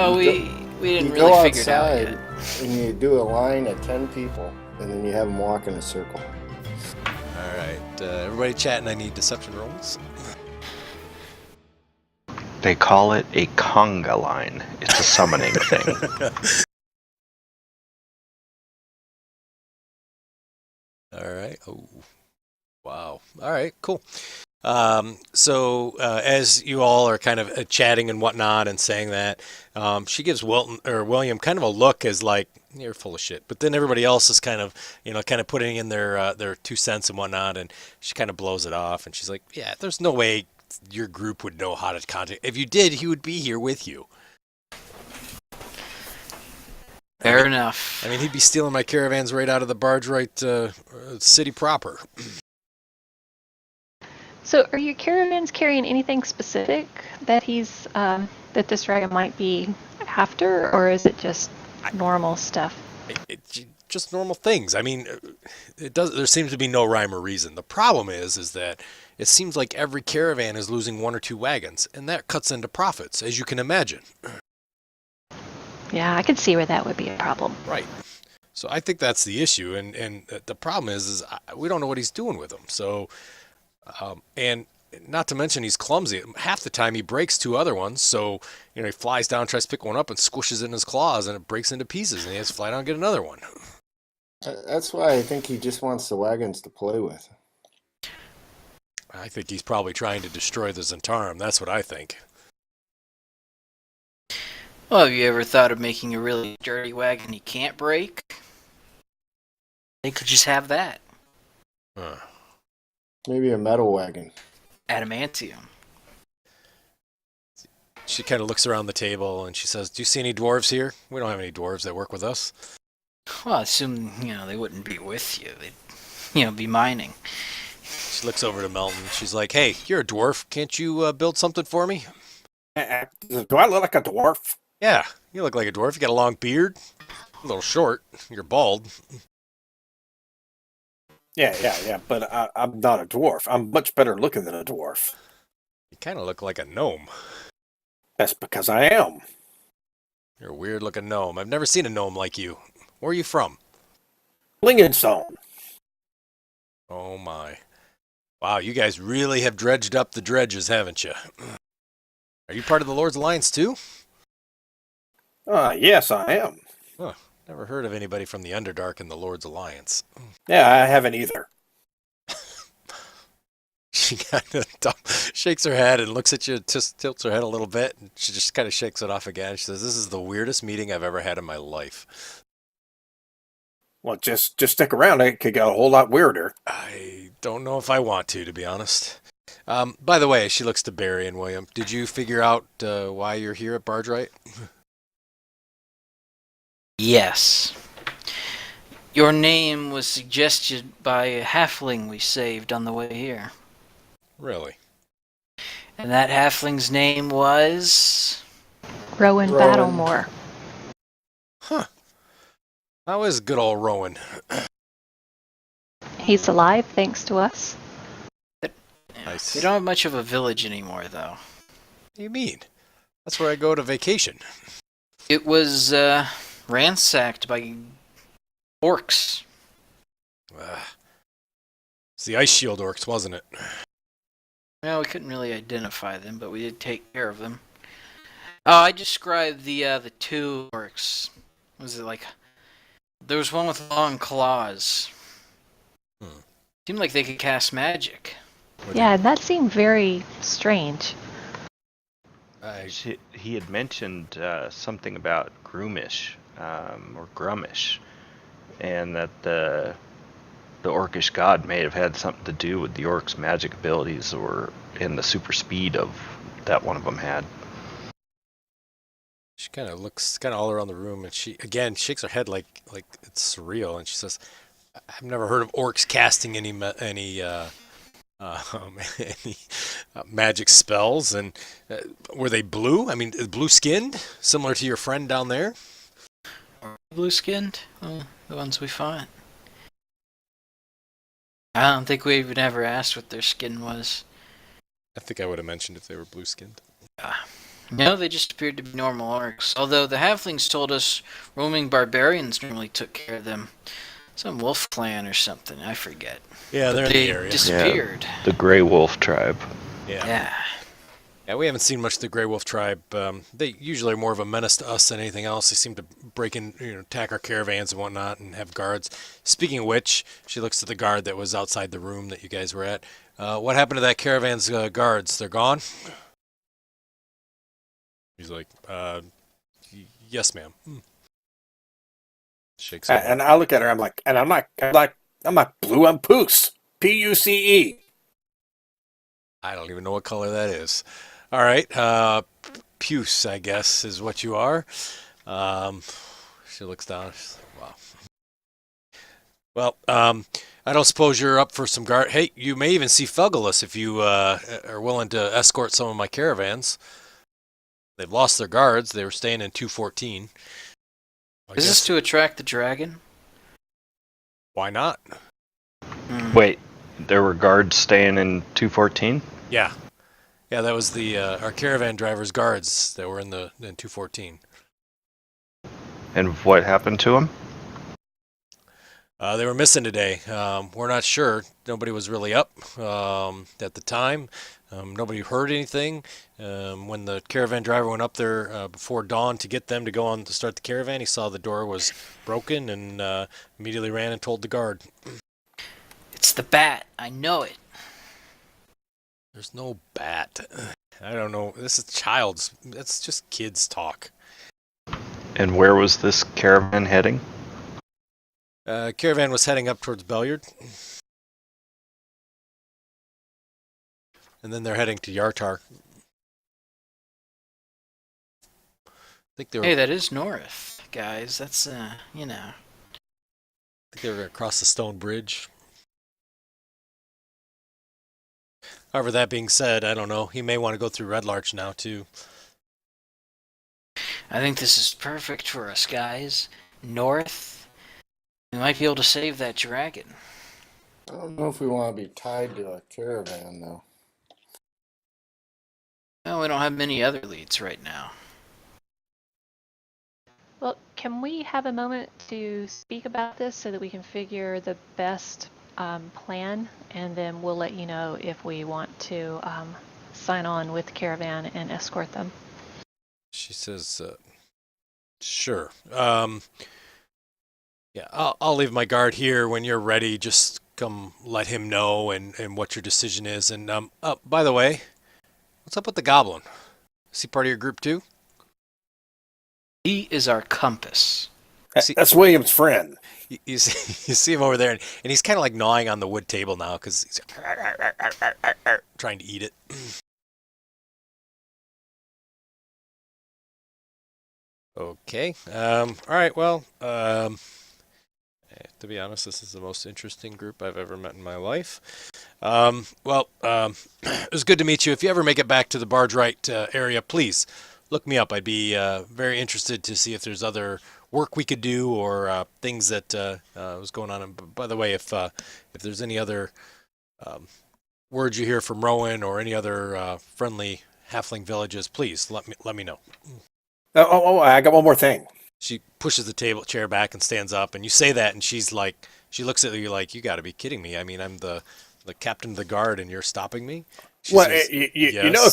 Well, we didn't You go really figure it out outside yet. and you do a line of 10 people, and then you have them walk in a circle. All right, everybody chatting. I need deception rolls. They call it a conga line. It's a summoning thing. All right. Oh, wow. All right, cool. So as you all are kind of chatting and whatnot and saying that, she gives William kind of a look as like, you're full of shit. But then everybody else is kind of, kind of putting in their 2 cents and whatnot, and she kind of blows it off, and she's like, yeah, there's no way your group would know how to contact. If you did, he would be here with you. Fair enough. I mean, he'd be stealing my caravans right out of the barge right city proper. So, are your caravans carrying anything specific that that this dragon might be after, or is it just normal stuff? Just normal things. I mean, it does. There seems to be no rhyme or reason. The problem is that it seems like every caravan is losing 1 or 2 wagons, and that cuts into profits, as you can imagine. Yeah, I could see where that would be a problem. Right. So I think that's the issue, and the problem is we don't know what he's doing with them. So, and not to mention he's clumsy. Half the time he breaks 2 other ones. So he flies down, tries to pick one up, and squishes it in his claws, and it breaks into pieces, and he has to fly down and get another one. That's why I think he just wants the wagons to play with. I think he's probably trying to destroy the Zentarum. That's what I think. Well, have you ever thought of making a really dirty wagon you can't break? They could just have that. Huh. Maybe a metal wagon. Adamantium. She kind of looks around the table and she says, do you see any dwarves here? We don't have any dwarves that work with us. Well, I assume, they wouldn't be with you. They'd, be mining. She looks over to Melton. She's like, hey, you're a dwarf. Can't you build something for me? Do I look like a dwarf? Yeah, you look like a dwarf. You got a long beard. A little short. You're bald. Yeah. But I'm not a dwarf. I'm much better looking than a dwarf. You kind of look like a gnome. That's because I am. You're a weird looking gnome. I've never seen a gnome like you. Where are you from? Lingensong. Oh my. Wow, you guys really have dredged up the dredges, haven't you? Are you part of the Lord's Alliance too? Yes, I am. Huh. Never heard of anybody from the Underdark in the Lord's Alliance. Yeah, I haven't either. She kind of shakes her head and looks at you, just tilts her head a little bit, and she just kind of shakes it off again. She says, this is the weirdest meeting I've ever had in my life. Well, just stick around. It could get a whole lot weirder. I don't know if I want to be honest. By the way, she looks to Barry and William. Did you figure out why you're here at Bargeright? Yes. Your name was suggested by a halfling we saved on the way here. Really? And that halfling's name was... Rowan Battlemore. Huh. How is good old Rowan? He's alive thanks to us. Nice. We don't have much of a village anymore, though. What do you mean? That's where I go to vacation. It was ransacked by orcs. It's the Ice Shield orcs, wasn't it? Well, we couldn't really identify them, but we did take care of them. Oh, I described the 2 orcs. Was it like... There was one with long claws. Seemed like they could cast magic. Yeah, that seemed very strange. He had mentioned something about Groomish, or Grummish, and that the orcish god may have had something to do with the orc's magic abilities or in the super speed of that one of them had. She kind of looks all around the room, and she again shakes her head like it's surreal, and she says, "I've never heard of orcs casting any magic spells. And were they blue? I mean, blue skinned, similar to your friend down there." Blue skinned? Well, the ones we fought. I don't think we even ever asked what their skin was. I think I would have mentioned if they were blue skinned. No, they just appeared to be normal orcs. Although the halflings told us roaming barbarians normally took care of them. Some wolf clan or something, I forget. Yeah, But they're in they the area. disappeared. The Grey Wolf tribe. Yeah. Yeah. We haven't seen much of the Grey Wolf tribe. They usually are more of a menace to us than anything else. They seem to break in, attack our caravans and whatnot, and have guards. Speaking of which, she looks at the guard that was outside the room that you guys were at. What happened to that caravan's guards? They're gone? He's like, yes, ma'am. Shakes her head. And I look at her. I'm like, and I'm like blue. I'm Puce. Puce. I don't even know what color that is. All right, puce, I guess, is what you are. She looks down. She's like, wow. Well, I don't suppose you're up for some guard. Hey, you may even see Felgalus if you are willing to escort some of my caravans. They've lost their guards. They were staying in 214. Is this to attract the dragon? Why not? Wait, there were guards staying in 214? Yeah, that was the our caravan driver's guards that were in 214. And what happened to them? They were missing today. We're not sure. Nobody was really up at the time. Nobody heard anything. When the caravan driver went up there before dawn to get them to go on to start the caravan, he saw the door was broken and immediately ran and told the guard. It's the bat. I know it. There's no bat. I don't know. This is that's just kids talk. And where was this caravan heading? Caravan was heading up towards Belliard. And then they're heading to Yartar. I think they were, Hey, that is north, guys. That's, I think they were across the stone bridge. However, that being said, I don't know. He may want to go through Red Larch now, too. I think this is perfect for us, guys. North. We might be able to save that dragon. I don't know if we want to be tied to a caravan, though. Well, we don't have many other leads right now. Well, can we have a moment to speak about this so that we can figure the best plan, and then we'll let you know if we want to sign on with the caravan and escort them. She says, sure. Yeah, I'll leave my guard here. When you're ready, just come let him know and what your decision is. And by the way, what's up with the goblin? Is he part of your group too? He is our compass. That's William's friend. You see him over there, and he's kind of like gnawing on the wood table now because he's trying to eat it. Okay. All right. Well, to be honest, this is the most interesting group I've ever met in my life. It was good to meet you. If you ever make it back to the Barge Right area, please look me up. I'd be very interested to see if there's other work we could do or things that was going on. And by the way, if there's any other words you hear from Rowan or any other friendly halfling villages, please let me know. I got one more thing. She pushes the chair back and stands up, and you say that, and she looks at you like, you got to be kidding me. I mean, I'm the captain of the guard, and you're stopping me? She says, you know,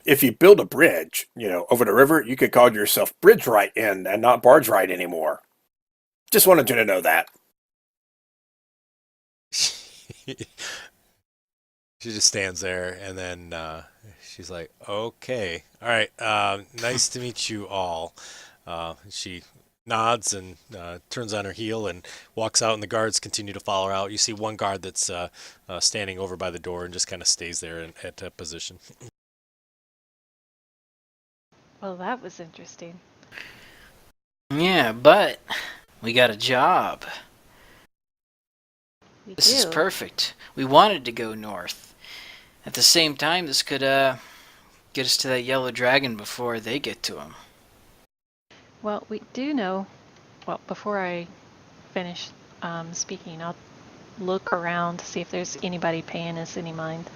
if you build a bridge, over the river, you could call yourself Bridge Right and not Barge Right anymore. Just wanted you to know that. She just stands there, and then she's like, okay, all right, nice to meet you all. She nods and turns on her heel and walks out, and the guards continue to follow her out. You see one guard that's standing over by the door and just kind of stays there at a position. Well, that was interesting. Yeah, but we got a job. This is perfect. We wanted to go north. At the same time, this could get us to that yellow dragon before they get to him. Well, we do know, before I finish speaking, I'll look around to see if there's anybody paying us any mind.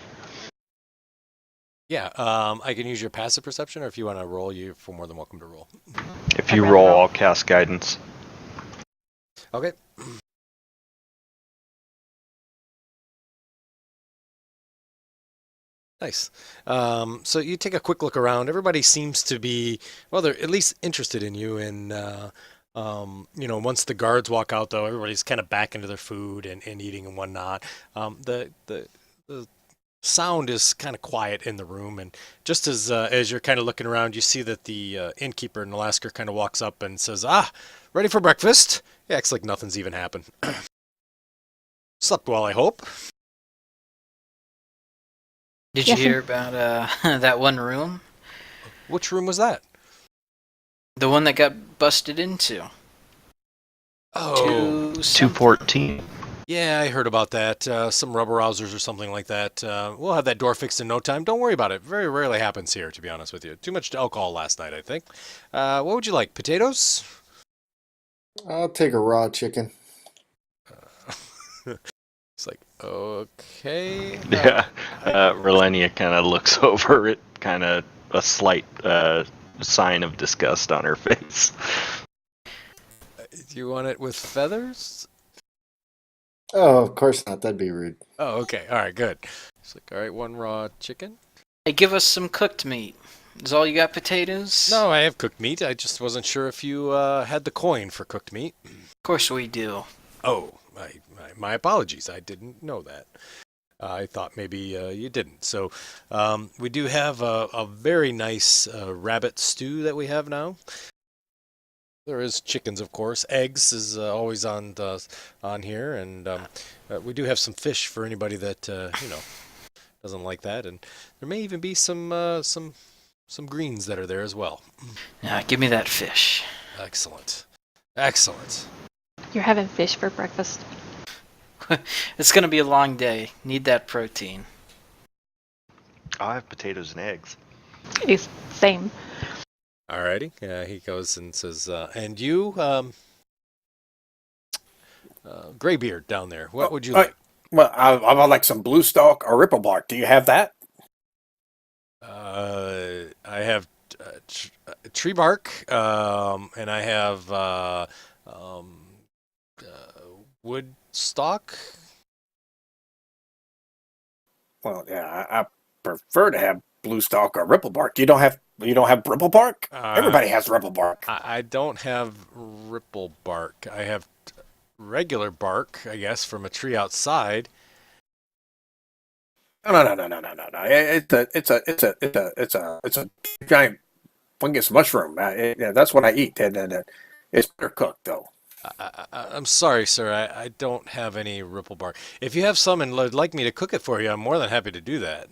Yeah, I can use your passive perception, or if you want to roll, you're more than welcome to roll. If I'd you rather roll, roll. I'll cast guidance. Okay. Nice. So you take a quick look around. Everybody seems to be, well, they're at least interested in you. And, once the guards walk out, though, everybody's kind of back into their food and eating and whatnot. The sound is kind of quiet in the room. And just as you're kind of looking around, you see that the innkeeper in Alaska kind of walks up and says, ready for breakfast? He acts like nothing's even happened. Slept well, I hope. Did Yes, you hear about that one room? Which room was that? The one that got busted into. Oh, 214. yeah, I heard about that. Some rubber rousers or something like that. We'll have that door fixed in no time. Don't worry about it. Very rarely happens here, to be honest with you. Too much alcohol last night, I think. What would you like? Potatoes? I'll take a raw chicken. It's like, okay. Yeah. Relenia kind of looks over it, kind of a slight sign of disgust on her face. Do you want it with feathers? Oh, of course not. That'd be rude. Oh, okay. All right, good. It's like, all right, one raw chicken. Hey, give us some cooked meat. Is all you got potatoes? No, I have cooked meat. I just wasn't sure if you had the coin for cooked meat. Of course we do. Oh, my apologies. I didn't know that. I thought maybe you didn't. So we do have a very nice rabbit stew that we have now. There is chickens, of course. Eggs is always on here, and we do have some fish for anybody that doesn't like that. And there may even be some greens that are there as well. Now, give me that fish. Excellent. You're having fish for breakfast. It's gonna be a long day. Need that protein. I'll have potatoes and eggs. It's same. Alrighty. He goes and says, and you, Graybeard down there, what would you like? Well, I would like some blue stalk or ripple bark. Do you have that? I have tree bark, and I have wood stalk. Well, yeah, I prefer to have blue stalk or ripple bark. You don't have ripple bark? Everybody has ripple bark. I don't have ripple bark. I have regular bark, I guess, from a tree outside. No. It's a giant fungus mushroom. Yeah, that's what I eat, and it's better cooked though. I'm sorry, sir. I don't have any ripple bark. If you have some and would like me to cook it for you, I'm more than happy to do that.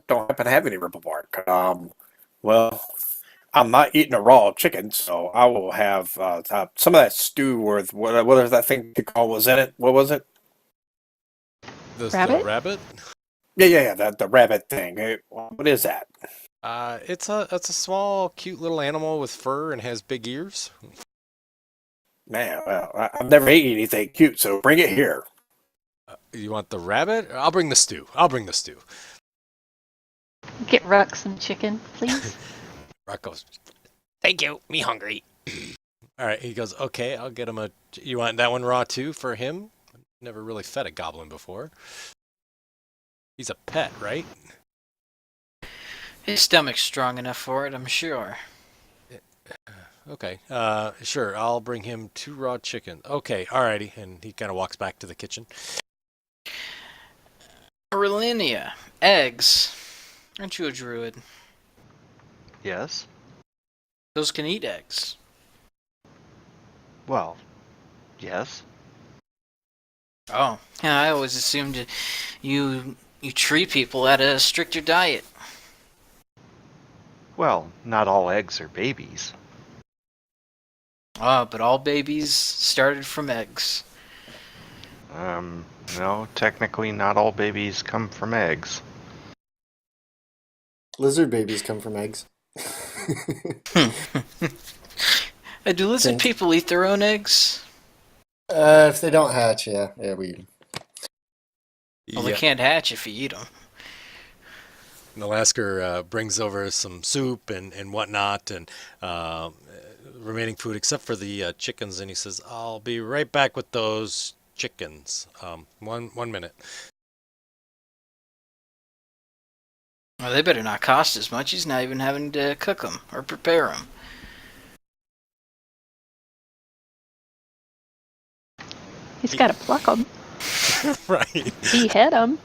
Don't happen to have any ripple bark. Well, I'm not eating a raw chicken, so I will have some of that stew with whatever that thing you call was in it. What was it? The Rabbit? rabbit? Yeah. The rabbit thing. What is that? It's a small, cute little animal with fur and has big ears. Man, well, I've never eaten anything cute, so bring it here. You want the rabbit? I'll bring the stew. Get Ruck some chicken, please. Rock goes, thank you. Me hungry. All right. He goes, okay. I'll get him a. You want that one raw too for him? Never really fed a goblin before. He's a pet, right? His stomach's strong enough for it, I'm sure. Okay. Sure. I'll bring him 2 raw chicken. Okay. Alrighty. And he kind of walks back to the kitchen. Aurelinia, eggs. Aren't you a druid? Yes. Those can eat eggs. Well, yes. Oh, yeah, I always assumed you tree people had a stricter diet. Well, not all eggs are babies. But all babies started from eggs. No, technically not all babies come from eggs. Lizard babies come from eggs. Do lizard people eat their own eggs? If they don't hatch, yeah, we eat them. Well, they can't hatch if you eat them. And the Lasker brings over some soup and whatnot, and remaining food except for the chickens. And he says, "I'll be right back with those chickens. 1 minute." Well, they better not cost as much. He's not even having to cook them or prepare them. He's got to pluck them, Right. behead them.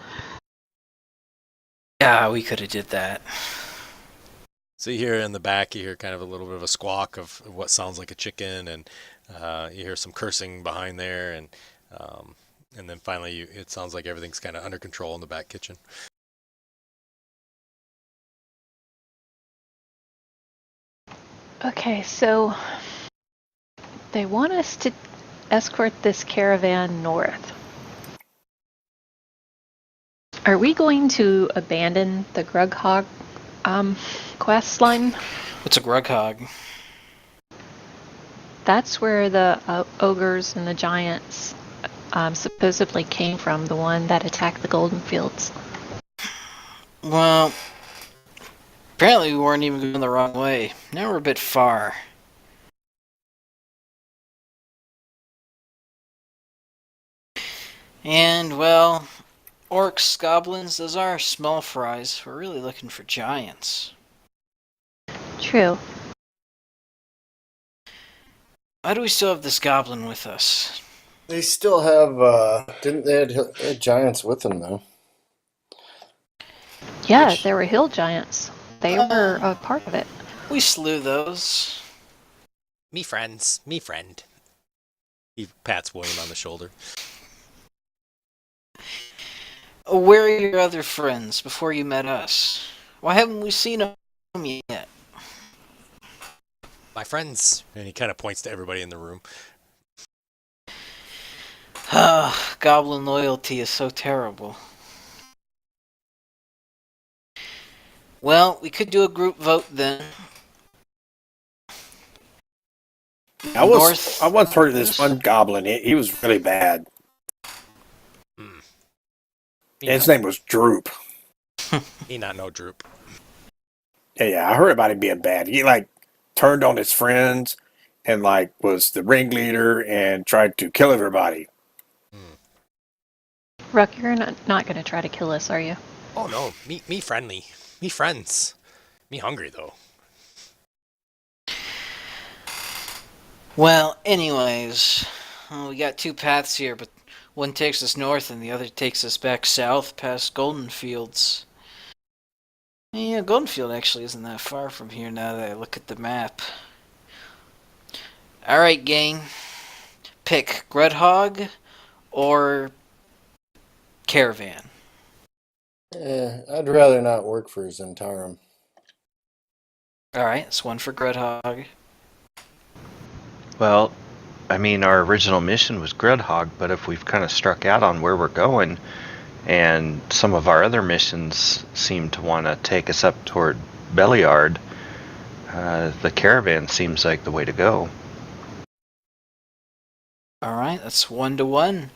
Yeah, we could have did that. So you hear in the back, you hear kind of a little bit of a squawk of what sounds like a chicken, and you hear some cursing behind there, and then finally it sounds like everything's kind of under control in the back kitchen. Okay, so they want us to escort this caravan north. Are we going to abandon the Grughog quest line? What's a Grughog? That's where the ogres and the giants supposedly came from, the one that attacked the Golden Fields. Well, apparently we weren't even going the wrong way. Now we're a bit far. And, well, orcs, goblins, those are small fries. We're really looking for giants. True. Why do we still have this goblin with us? They still have, didn't they had giants with them, though? Yeah, Which- there were hill giants. They were a part of it. We slew those. Me friends, me friend. He pats William on the shoulder. Where are your other friends before you met us? Why haven't we seen them yet? My friends. And he kind of points to everybody in the room. Goblin loyalty is so terrible. Well, we could do a group vote then. I once heard of this one goblin. He was really bad. He His not, name was Droop. he not no droop. Yeah, I heard about him being bad. He like turned on his friends and like was the ringleader and tried to kill everybody. Ruck, you're not going to try to kill us, are you? Oh no, me friendly. Me friends. Me hungry though. Well, anyways, we got two paths here, but one takes us north and the other takes us back south past Golden Fields. Yeah, Golden Field actually isn't that far from here now that I look at the map. Alright, gang. Pick Grudhog or Caravan. I'd rather not work for Zentarum. Alright, it's one for Grudhog. Well, I mean, our original mission was Grudhog, but if we've kind of struck out on where we're going, and some of our other missions seem to want to take us up toward Beliard, the caravan seems like the way to go. Alright, that's 1-1.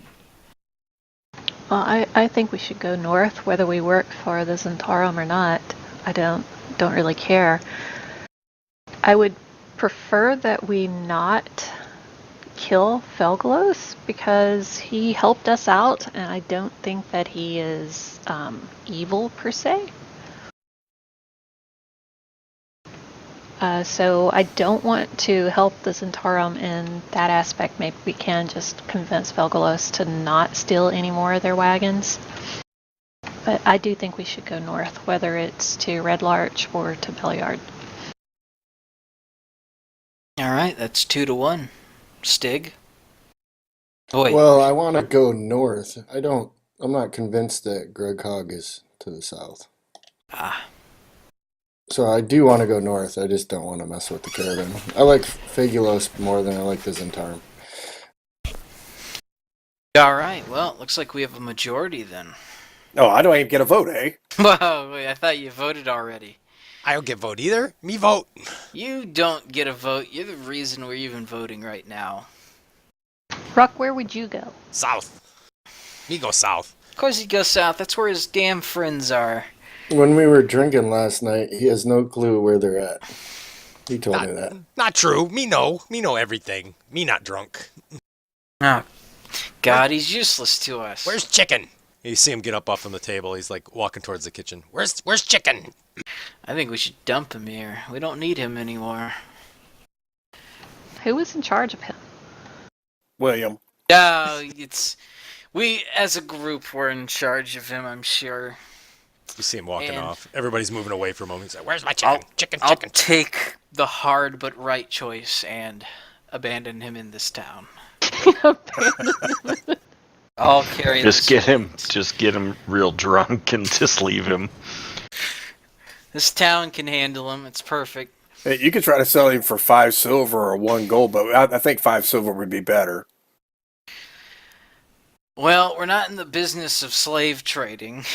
Well, I think we should go north, whether we work for the Zentarum or not. I don't really care. I would prefer that we not kill Felglos because he helped us out, and I don't think that he is evil per se. So I don't want to help the Zentarum in that aspect. Maybe we can just convince Felgalos to not steal any more of their wagons. But I do think we should go north, whether it's to Red Larch or to Beliard. Alright, that's 2-1. Stig? Oh, wait. Well, I want to go north. I'm not convinced that Grughog is to the south. Ah. So I do want to go north. I just don't want to mess with the caravan. I like Fagulos more than I like the Zentarum. Alright, well, looks like we have a majority then. Oh, I don't even get a vote, eh? Whoa, wait, I thought you voted already. I don't get vote either. Me vote. You don't get a vote. You're the reason we're even voting right now. Ruck, where would you go? South. Me go south. Of course he'd go south. That's where his damn friends are. When we were drinking last night, he has no clue where they're at. He told me that. Not true. Me know everything. Me not drunk. Oh, God, he's useless to us. Where's chicken? You see him get up off from the table. He's like walking towards the kitchen. Where's chicken? I think we should dump him here. We don't need him anymore. Who was in charge of him? William. No, we as a group were in charge of him, I'm sure. You see him walking And- off. Everybody's moving away from him. He's like, "Where's my chicken? Chicken, I'll chicken." take the hard but right choice and abandon him in this town. I'll carry Just this get him real drunk and just leave him. This town can handle him. It's perfect. Hey, you could try to sell him for 5 silver or 1 gold, but I think 5 silver would be better. Well, we're not in the business of slave trading.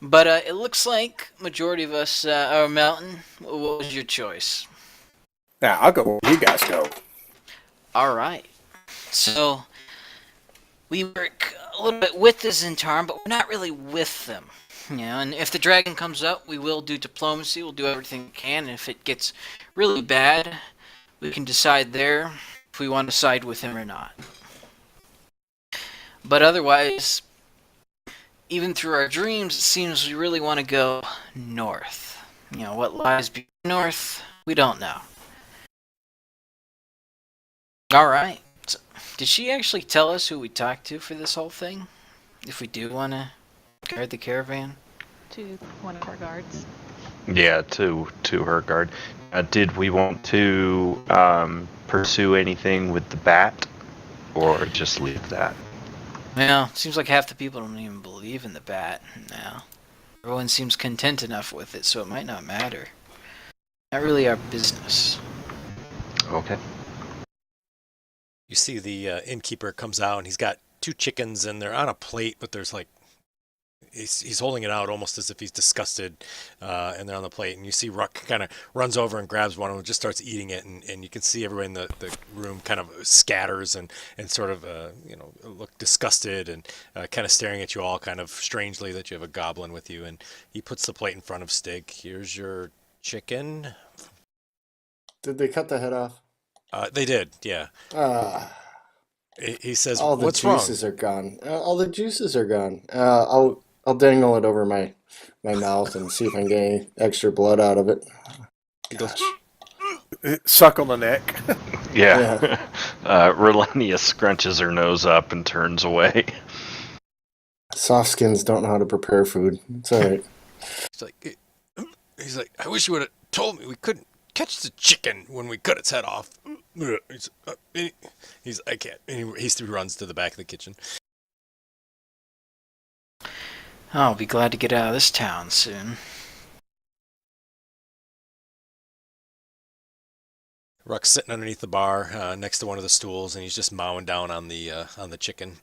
But it looks like majority of us are Mountain. What was your choice? Now, I'll go where you guys go. All right. So we work a little bit with the Zentarm, but we're not really with them. You know, and if the dragon comes up, we will do diplomacy. We'll do everything we can. And if it gets really bad, we can decide there if we want to side with him or not. But otherwise, even through our dreams, it seems we really want to go north. You know, what lies beyond north, we don't know. Alright. So, did she actually tell us who we talked to for this whole thing? If we do want to guard the caravan? To one of our guards. Yeah, to her guard. Did we want to pursue anything with the bat, or just leave that? Well, it seems like half the people don't even believe in the bat now. Everyone seems content enough with it, so it might not matter. Not really our business. Okay. You see the innkeeper comes out and he's got 2 chickens and they're on a plate, but there's like he's holding it out almost as if he's disgusted, and they're on the plate. And you see Ruck kind of runs over and grabs one of them and just starts eating it. And you can see everyone in the room kind of scatters and sort of, look disgusted and kind of staring at you all kind of strangely that you have a goblin with you. And he puts the plate in front of Stig. Here's your chicken. Did they cut the head off? They did, yeah. He says, All the "What's wrong?" juices are gone. All the juices are gone. I'll dangle it over my mouth and see if I can get any extra blood out of it. Suck on the neck. Yeah. Relenia scrunches her nose up and turns away. Soft skins don't know how to prepare food. It's all right. He's like, I wish you would have told me we couldn't catch the chicken when we cut its head off. I can't. He runs to the back of the kitchen. I'll be glad to get out of this town soon. Ruck's sitting underneath the bar next to one of the stools, and he's just mowing down on the chicken.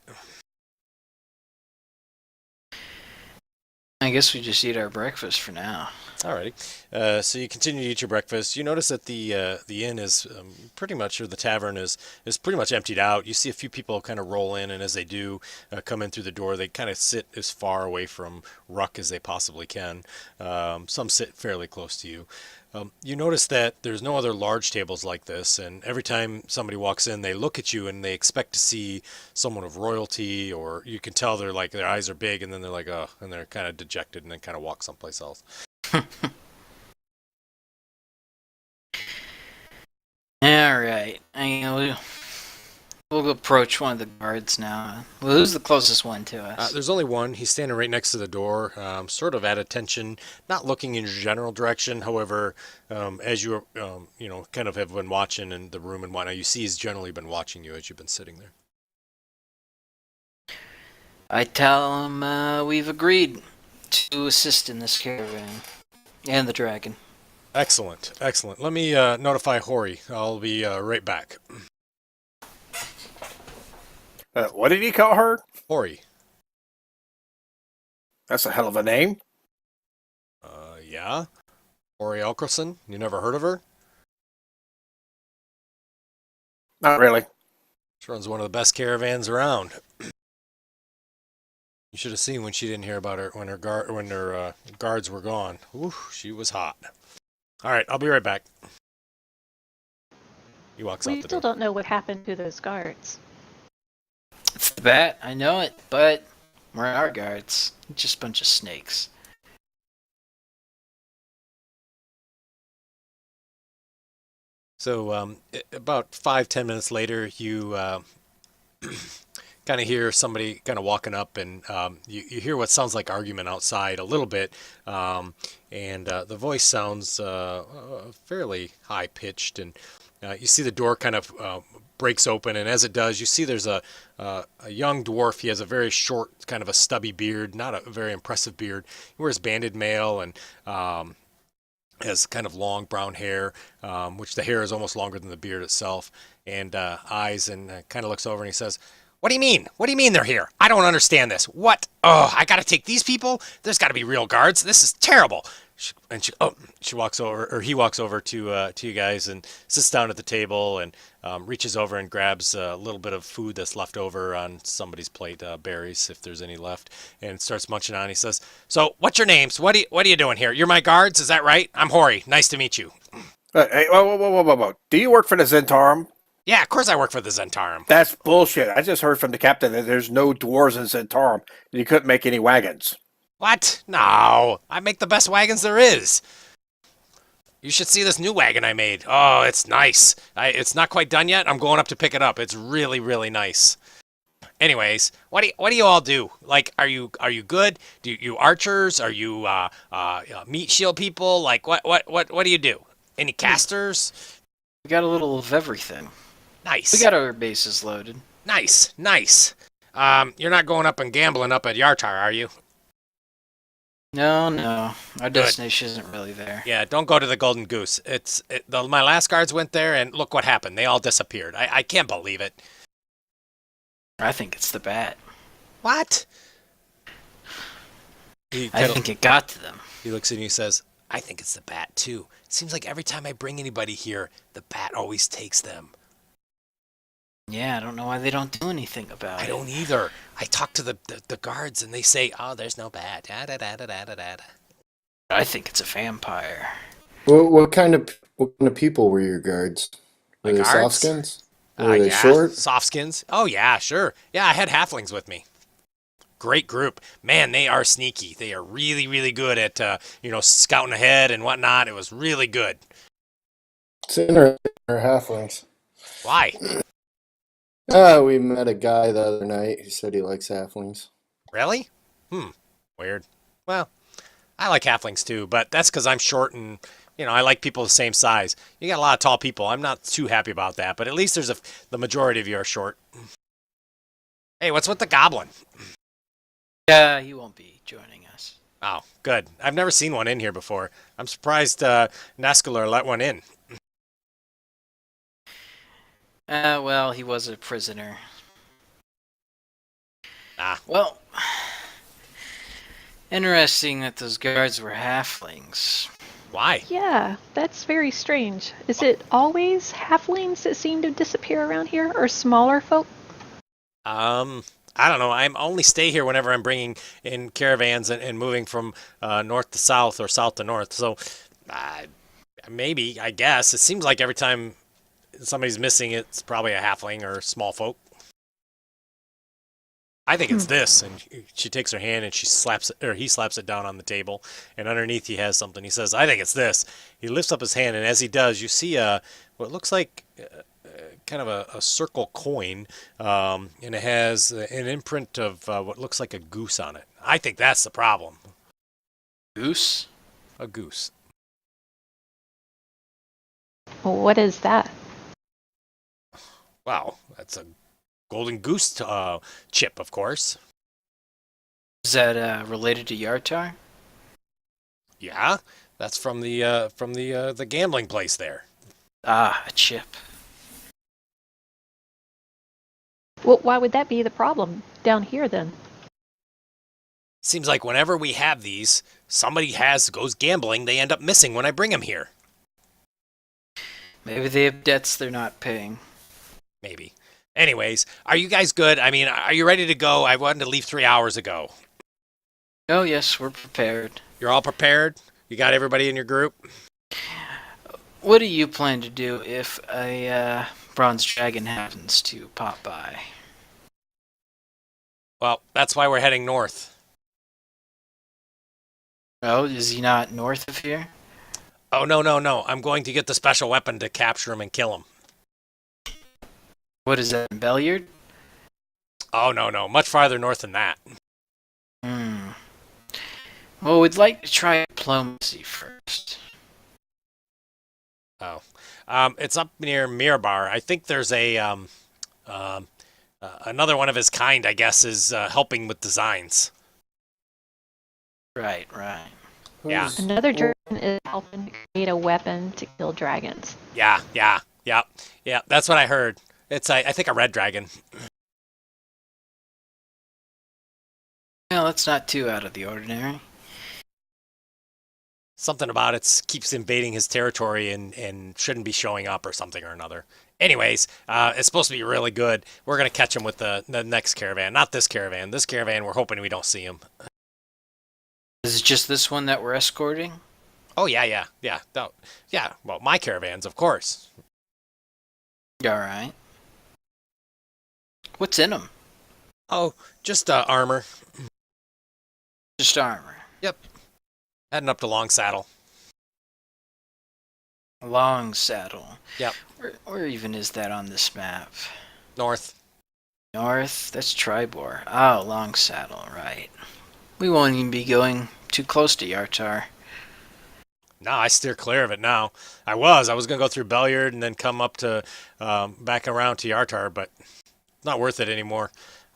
I guess we just eat our breakfast for now. Alrighty. So you continue to eat your breakfast. You notice that the inn is pretty much, or the tavern is pretty much emptied out. You see a few people kind of roll in, and as they do come in through the door, they kind of sit as far away from Ruck as they possibly can. Some sit fairly close to you. You notice that there's no other large tables like this, and every time somebody walks in, they look at you and they expect to see someone of royalty, or you can tell they're like, their eyes are big, and then they're like, oh, and they're kind of dejected, and then kind of walk someplace else. Alright. We'll approach one of the guards now. Well, who's the closest one to us? There's only one. He's standing right next to the door, sort of at attention, not looking in your general direction. However, as you kind of have been watching in the room and whatnot, you see he's generally been watching you as you've been sitting there. I tell him we've agreed to assist in this caravan. And the dragon. Excellent. Let me notify Hori. I'll be right back. What did he call her? Hori. That's a hell of a name. Yeah? Hori Elkerson? You never heard of her? Not really. She runs one of the best caravans around. You should have seen when she didn't hear about her when her guards were gone. Ooh, she was hot. All right, I'll be right back. He walks We out the still door. don't know what happened to those guards. It's the bat, I know it, but we're our guards. Just a bunch of snakes. So about 5-10 minutes later, you kind of hear somebody kind of walking up, and you hear what sounds like argument outside a little bit, and the voice sounds fairly high pitched, and you see the door kind of breaks open, and as it does, you see there's a young dwarf. He has a very short, kind of a stubby beard, not a very impressive beard. He wears banded mail and has kind of long brown hair, which the hair is almost longer than the beard itself, and eyes, and kind of looks over and he says, "What do you mean? What do you mean they're here? I don't understand this. What? Oh, I got to take these people? There's got to be real guards. This is terrible." She walks over, or he walks over to you guys and sits down at the table and reaches over and grabs a little bit of food that's left over on somebody's plate, berries if there's any left, and starts munching on. He says, "So, what's your names? What are you doing here? You're my guards, is that right? I'm Hori. Nice to meet you." Hey, whoa. Do you work for the Zentarum? Yeah, of course I work for the Zentarum. That's bullshit. I just heard from the captain that there's no dwarves in Zentarum, and you couldn't make any wagons. What? No, I make the best wagons there is. You should see this new wagon I made. Oh, it's nice. It's not quite done yet. I'm going up to pick it up. It's really, really nice. Anyways, what do you all do? Like, are you good? Do you archers? Are you meat shield people? Like, what do you do? Any casters? We got a little of everything. Nice. We got our bases loaded. Nice. You're not going up and gambling up at Yartar, are you? No. Our destination isn't really there. Yeah, don't go to the Golden Goose. My last guards went there, and look what happened. They all disappeared. I can't believe it. I think it's the bat. What? I think it got to them. He looks at you and says, "I think it's the bat, too. It seems like every time I bring anybody here, the bat always takes them." Yeah, I don't know why they don't do anything about it. I don't either. I talk to the guards, and they say, "Oh, there's no bat." Da, da, da, da, da, da, da. I think it's a vampire. What kind of people were your guards? Were My they guards? softskins? Were they Yeah, short? soft skins. Oh, yeah, sure. Yeah, I had halflings with me. Great group. Man, they are sneaky. They are really, really good at, scouting ahead and whatnot. It was really good. It's interesting. Or halflings. Why? We met a guy the other night who said he likes halflings. Really? Weird. Well, I like halflings too, but that's because I'm short and, I like people the same size. You got a lot of tall people. I'm not too happy about that, but at least the majority of you are short. Hey, what's with the goblin? Yeah, he won't be joining us. Oh, good. I've never seen one in here before. I'm surprised Nascalar let one in. Well, he was a prisoner. Ah. Well, interesting that those guards were halflings. Why? Yeah, that's very strange. Is it always halflings that seem to disappear around here, or smaller folk? I don't know. I only stay here whenever I'm bringing in caravans and moving from north to south or south to north. So maybe, I guess. It seems like every time somebody's missing, it's probably a halfling or small folk. I think it's this. And she takes her hand and he slaps it down on the table. And underneath he has something. He says, "I think it's this." He lifts up his hand, and as he does, you see what looks like kind of a circle coin, and it has an imprint of what looks like a goose on it. I think that's the problem. Goose? A goose. What is that? Wow, that's a golden goose chip, of course. Is that related to Yartar? Yeah, that's from the gambling place there. Ah, a chip. Well, why would that be the problem down here then? Seems like whenever we have these, somebody goes gambling. They end up missing when I bring them here. Maybe they have debts they're not paying. Maybe. Anyways, are you guys good? I mean, are you ready to go? I wanted to leave 3 hours ago. Oh, yes, we're prepared. You're all prepared? You got everybody in your group? What do you plan to do if a bronze dragon happens to pop by? Well, that's why we're heading north. Oh, is he not north of here? Oh, no. I'm going to get the special weapon to capture him and kill him. What is that, in Belliard? Oh, no. Much farther north than that. Well, we'd like to try diplomacy first. Oh. It's up near Mirabar. I think there's another one of his kind, I guess, is helping with designs. Right. Yeah. Another dragon is helping to create a weapon to kill dragons. Yeah. That's what I heard. It's, I think, a red dragon. Well, that's not too out of the ordinary. Something about it keeps invading his territory and shouldn't be showing up or something or another. Anyways, it's supposed to be really good. We're going to catch him with the next caravan. Not this caravan. This caravan, we're hoping we don't see him. Is it just this one that we're escorting? Oh, yeah. No, yeah, well, my caravans, of course. Alright. What's in them? Oh, just armor. Just armor. Yep. Heading up to Long Saddle. Long Saddle. Yep. Where even is that on this map? North. North? That's Tribor. Oh, Long Saddle, right. We won't even be going too close to Yartar. No, I steer clear of it now. I was going to go through Belliard and then come up to, back around to Yartar, but not worth it anymore.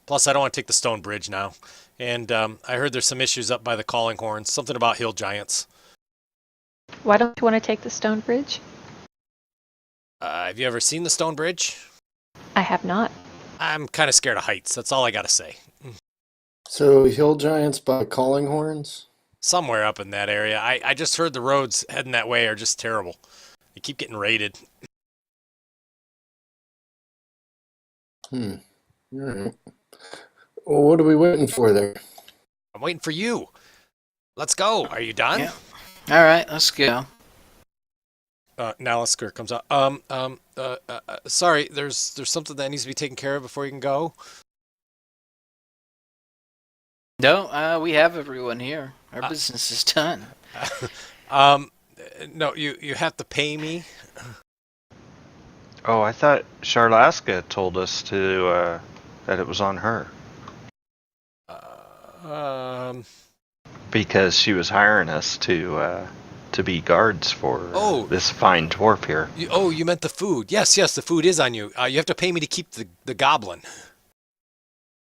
Plus, I don't want to take the stone bridge now. And I heard there's some issues up by the Calling Horns, something about hill giants. Why don't you want to take the stone bridge? Have you ever seen the stone bridge? I have not. I'm kind of scared of heights. That's all I got to say. So hill giants by calling horns? Somewhere up in that area. I just heard the roads heading that way are just terrible. They keep getting raided. All right. Well, what are we waiting for there? I'm waiting for you. Let's go. Are you done? Yeah. Alright, let's go. Nalisker comes out. Sorry, there's something that needs to be taken care of before you can go. No, we have everyone here. Our business is done. No, you have to pay me. Oh, I thought Charlaska told us to that it was on her because she was hiring us to be guards for this fine dwarf here. You meant the food. Yes, the food is on you. You have to pay me to keep the goblin.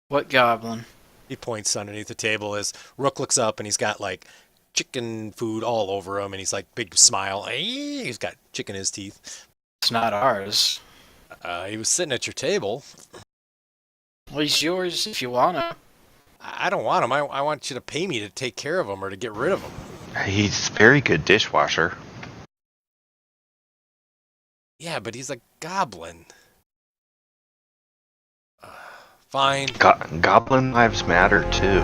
What goblin? He points underneath the table as Rook looks up and he's got like chicken food all over him and he's like big smile. He's got chicken in his teeth. It's not ours. He was sitting at your table. Well, he's yours if you want him. I don't want him. I want you to pay me to take care of him or to get rid of him. He's a very good dishwasher. Yeah, but he's a goblin. Fine. Goblin lives matter too.